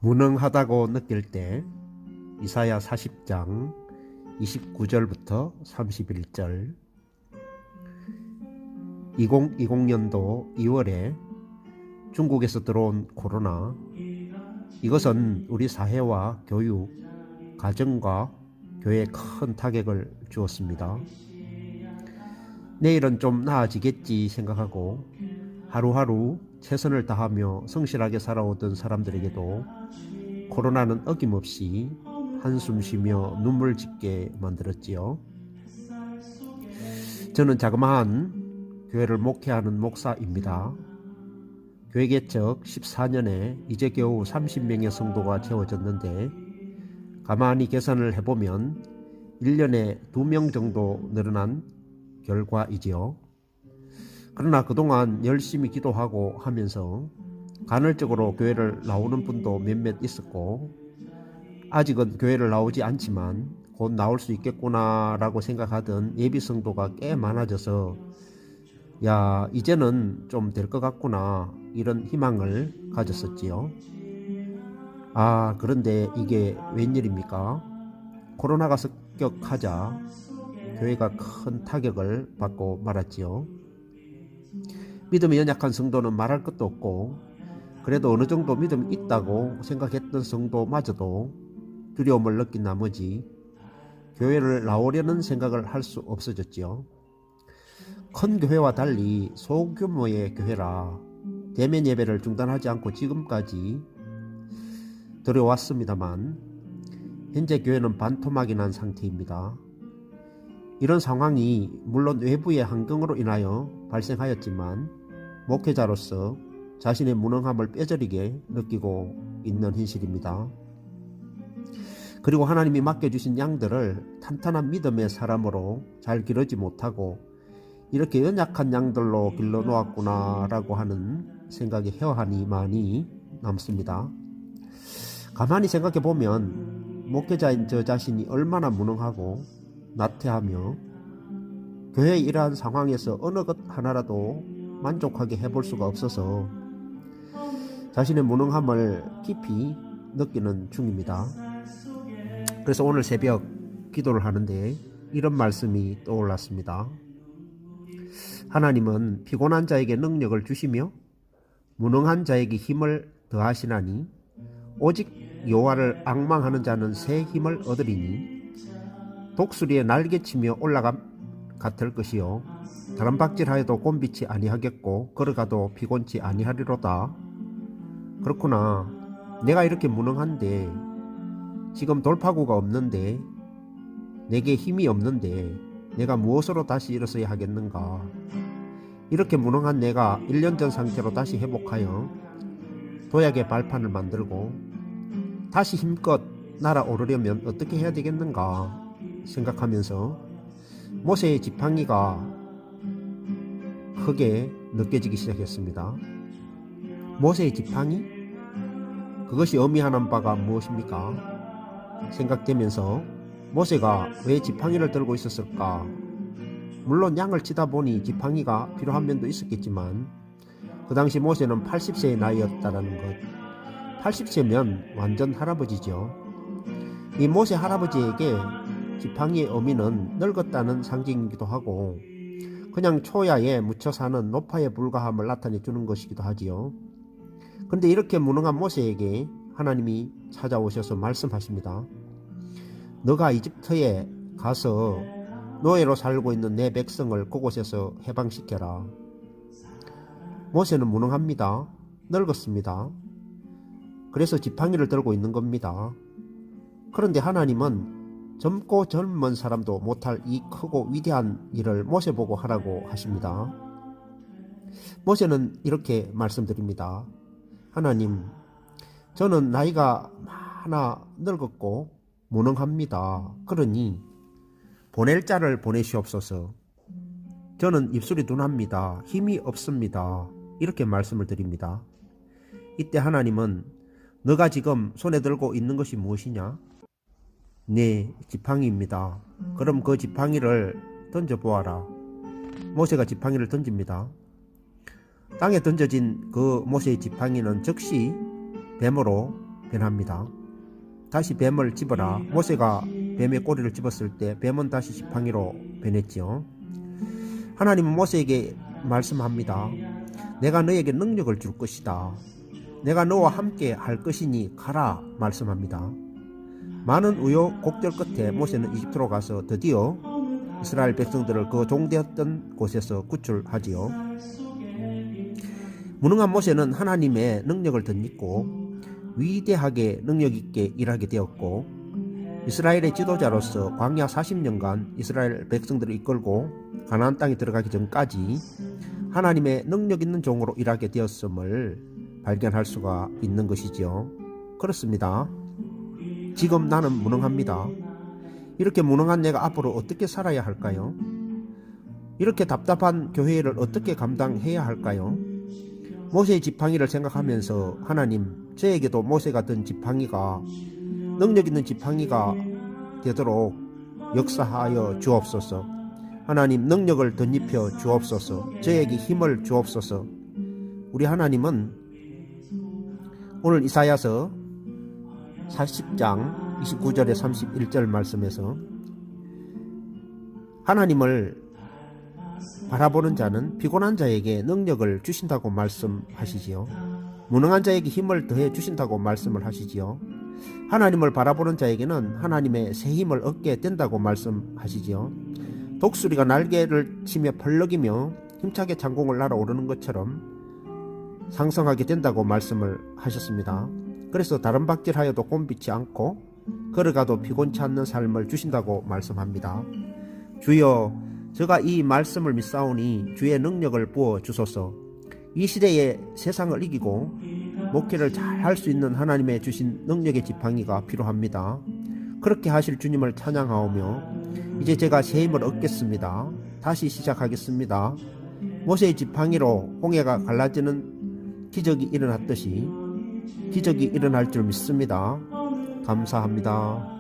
무능하다고 느낄 때 이사야 40장 29절부터 31절. 2020년도 2월에 중국에서 들어온 코로나, 이것은 우리 사회와 교육, 가정과 교회에 큰 타격을 주었습니다. 내일은 좀 나아지겠지 생각하고 하루하루 최선을 다하며 성실하게 살아오던 사람들에게도 코로나는 어김없이 한숨 쉬며 눈물 짓게 만들었지요. 저는 자그마한 교회를 목회하는 목사입니다. 교회 개척 14년에 이제 겨우 30명의 성도가 채워졌는데, 가만히 계산을 해보면 1년에 2명 정도 늘어난 결과이지요. 그러나 그동안 열심히 기도하고 하면서 간헐적으로 교회를 나오는 분도 몇몇 있었고, 아직은 교회를 나오지 않지만 곧 나올 수 있겠구나 라고 생각하던 예비 성도가 꽤 많아져서, 야, 이제는 좀 될 것 같구나, 이런 희망을 가졌었지요. 그런데 이게 웬일입니까? 코로나가 습격하자 교회가 큰 타격을 받고 말았지요. 믿음이 연약한 성도는 말할 것도 없고, 그래도 어느 정도 믿음이 있다고 생각했던 성도마저도 두려움을 느낀 나머지 교회를 나오려는 생각을 할 수 없어졌지요. 큰 교회와 달리 소규모의 교회라 대면 예배를 중단하지 않고 지금까지 들어왔습니다만, 현재 교회는 반토막이 난 상태입니다. 이런 상황이 물론 외부의 환경으로 인하여 발생하였지만 목회자로서 자신의 무능함을 뼈저리게 느끼고 있는 현실입니다. 그리고 하나님이 맡겨주신 양들을 탄탄한 믿음의 사람으로 잘 기르지 못하고 이렇게 연약한 양들로 길러놓았구나 라고 하는 생각에 회한이 많이 남습니다. 가만히 생각해보면 목회자인 저 자신이 얼마나 무능하고 나태하며 교회의 이러한 상황에서 어느 것 하나라도 만족하게 해볼 수가 없어서 자신의 무능함을 깊이 느끼는 중입니다. 그래서 오늘 새벽 기도를 하는데 이런 말씀이 떠올랐습니다. 하나님은 피곤한 자에게 능력을 주시며 무능한 자에게 힘을 더하시나니 오직 여호와를 앙망하는 자는 새 힘을 얻으리니 독수리에 날개치며 올라감 같을 것이요 다른 박질하여도 곤비치 아니하겠고 걸어가도 피곤치 아니하리로다. 그렇구나. 내가 이렇게 무능한데, 지금 돌파구가 없는데, 내게 힘이 없는데 내가 무엇으로 다시 일어서야 하겠는가. 이렇게 무능한 내가 1년 전 상태로 다시 회복하여 도약의 발판을 만들고 다시 힘껏 날아오르려면 어떻게 해야 되겠는가 생각하면서 모세의 지팡이가 크게 느껴지기 시작했습니다. 모세의 지팡이? 그것이 의미하는 바가 무엇입니까? 생각되면서 모세가 왜 지팡이를 들고 있었을까? 물론 양을 치다 보니 지팡이가 필요한 면도 있었겠지만 그 당시 모세는 80세의 나이였다는 것. 80세면 완전 할아버지죠. 이 모세 할아버지에게 지팡이의 의미는 늙었다는 상징이기도 하고 그냥 초야에 묻혀 사는 노파에 불과함을 나타내 주는 것이기도 하지요. 그런데 이렇게 무능한 모세에게 하나님이 찾아오셔서 말씀하십니다. 너가 이집트에 가서 노예로 살고 있는 내 백성을 그곳에서 해방시켜라. 모세는 무능합니다. 늙었습니다. 그래서 지팡이를 들고 있는 겁니다. 그런데 하나님은 젊고 젊은 사람도 못할 이 크고 위대한 일을 모세 보고 하라고 하십니다. 모세는 이렇게 말씀드립니다. 하나님, 저는 나이가 많아 늙었고 무능합니다. 그러니 보낼 자를 보내시옵소서. 저는 입술이 둔합니다. 힘이 없습니다. 이렇게 말씀을 드립니다. 이때 하나님은 너가 지금 손에 들고 있는 것이 무엇이냐? 네, 지팡이입니다. 그럼 그 지팡이를 던져보아라. 모세가 지팡이를 던집니다. 땅에 던져진 그 모세의 지팡이는 즉시 뱀으로 변합니다. 다시 뱀을 집어라. 모세가 뱀의 꼬리를 집었을 때 뱀은 다시 지팡이로 변했지요. 하나님은 모세에게 말씀합니다. 내가 너에게 능력을 줄 것이다. 내가 너와 함께 할 것이니 가라 말씀합니다. 많은 우여곡절 끝에 모세는 이집트로 가서 드디어 이스라엘 백성들을 그 종되었던 곳에서 구출하지요. 무능한 모세는 하나님의 능력을 덧입고 위대하게 능력있게 일하게 되었고, 이스라엘의 지도자로서 광야 40년간 이스라엘 백성들을 이끌고 가나안 땅에 들어가기 전까지 하나님의 능력있는 종으로 일하게 되었음을 발견할 수가 있는 것이지요. 그렇습니다. 지금 나는 무능합니다. 이렇게 무능한 내가 앞으로 어떻게 살아야 할까요? 이렇게 답답한 교회를 어떻게 감당해야 할까요? 모세의 지팡이를 생각하면서 하나님, 저에게도 모세가 든 지팡이가 능력 있는 지팡이가 되도록 역사하여 주옵소서. 하나님, 능력을 덧입혀 주옵소서. 저에게 힘을 주옵소서. 우리 하나님은 오늘 이사야서 40장 29절에 31절 말씀에서 하나님을 바라보는 자는 피곤한 자에게 능력을 주신다고 말씀하시지요. 무능한 자에게 힘을 더해 주신다고 말씀을 하시지요. 하나님을 바라보는 자에게는 하나님의 새 힘을 얻게 된다고 말씀하시지요. 독수리가 날개를 치며 펄럭이며 힘차게 창공을 날아오르는 것처럼 상승하게 된다고 말씀을 하셨습니다. 그래서 다른 박질하여도 곤비치 않고 걸어가도 피곤치 않는 삶을 주신다고 말씀합니다. 주여, 제가 이 말씀을 믿사오니 주의 능력을 부어 주소서. 이 시대에 세상을 이기고 목회를 잘 할 수 있는 하나님의 주신 능력의 지팡이가 필요합니다. 그렇게 하실 주님을 찬양하오며 이제 제가 새 힘을 얻겠습니다. 다시 시작하겠습니다. 모세의 지팡이로 홍해가 갈라지는 기적이 일어났듯이 기적이 일어날 줄 믿습니다. 감사합니다.